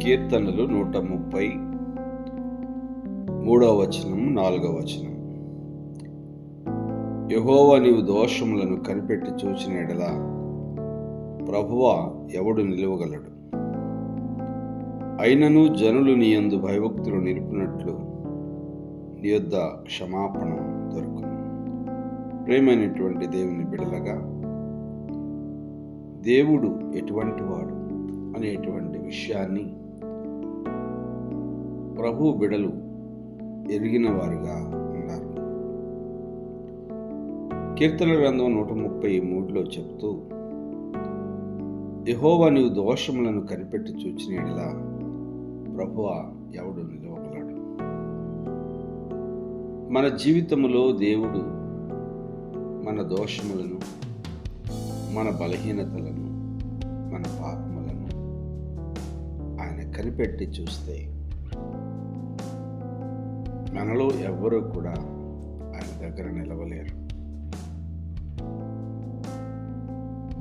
కీర్తనలు 130 3 4. యెహోవా నీవు దోషములను కనిపెట్టి చూచిన ఎడల ప్రభువా ఎవడు నిలువగలడు? అయినను జనులు నీ యందు భయభక్తులు నిలుపునట్లు నీ యొద్ద క్షమాపణ దొరుకును. ప్రేమైనటువంటి దేవుని బిడలగా, దేవుడు ఎటువంటి వాడు అనేటువంటి విషయాన్ని ప్రభు బిడలు ఎరిగిన వారుగా ఉన్నారు. కీర్తన గ్రంథం 133లో చెప్తూ, యెహోవా నీవు దోషములను కనిపెట్టి చూచిన యెడల ప్రభువా ఎవడు నిలవగలడు? మన జీవితంలో దేవుడు మన దోషములను, మన బలహీనతలను, మన పాపములను ఆయన కనిపెట్టి చూస్తే మనలో ఎవ్వరూ కూడా ఆయన దగ్గర నిలవలేరు.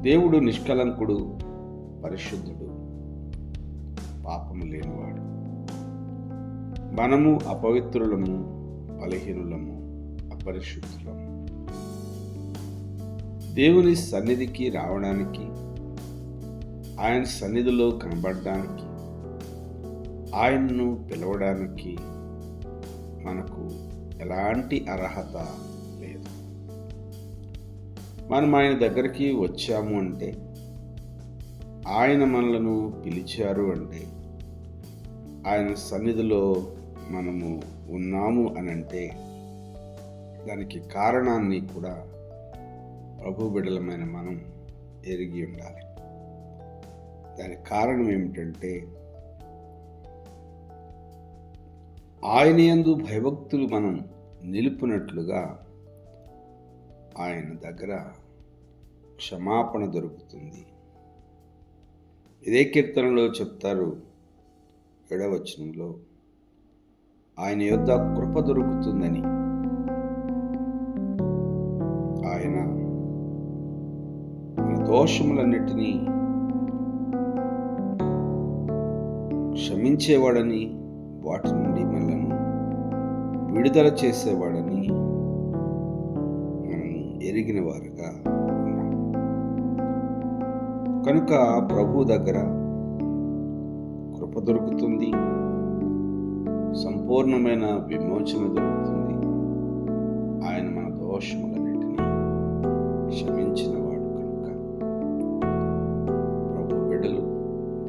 దేవుడు నిష్కలంకుడు, పరిశుద్ధుడు, పాపము లేనివాడు. మనము అపవిత్రులము, బలహీనులము, అపరిశుద్ధులము. దేవుని సన్నిధికి రావడానికి, ఆయన సన్నిధిలో కనబడడానికి, ఆయన్ను పిలవడానికి మనకు ఎలాంటి అర్హత లేదు. మనం ఆయన దగ్గరికి వచ్చాము అంటే, ఆయన మనలను పిలిచారు అంటే, ఆయన సన్నిధిలో మనము ఉన్నాము అని అంటే, దానికి కారణాన్ని కూడా ప్రభు బిడ్డలమైన మనం ఎరిగి ఉండాలి. దానికి కారణం ఏమిటంటే, ఆయన యందు భయభక్తులు మనం నిలుపునట్లుగా ఆయన దగ్గర క్షమాపణ దొరుకుతుంది. ఇదే కీర్తనలో చెప్తారు 7వ వచనంలో, ఆయన యొద్ద కృప దొరుకుతుందని. ఆయన మన దోషములన్నిటినీ క్షమించేవాడని, వాటి నుండి మనలను విడుదల చేసేవాడని మనం ఎరిగిన వారుగా ఉన్నాం. కనుక ప్రభు దగ్గర కృప దొరుకుతుంది, సంపూర్ణమైన విమోచన దొరుకుతుంది. ఆయన మన దోషములన్నిటినీ క్షమించినవాడు. కనుక ప్రభు బిడ్డలు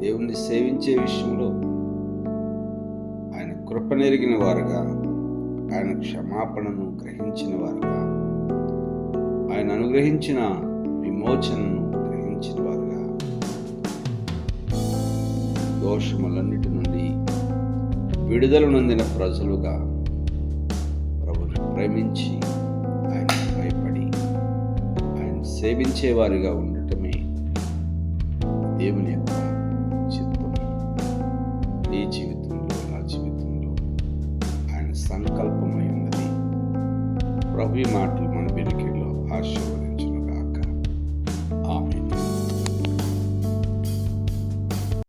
దేవుణ్ణి సేవించే విషయంలో ఆయన కృపనెరిగిన వారుగా, ఆయన క్షమాపణను గ్రహించిన వారుగా, ఆయన అనుగ్రహించిన విమోచనను గ్రహించిన వారుగా, దోషములన్నిటి నుండి విడుదల నొందిన ప్రజలుగా ప్రభుని ప్రేమించి ఆయన భయపడి ఆయన సేవించేవారిగా ఉండటమే దేవుని యొక్క చిత్తం. నీ జీవితంలో, నా జీవితంలో ఆయన సంకల్పమై ఉన్నది. ప్రభు మాటలు మన వెనుకలో ఆశీర్వదించును.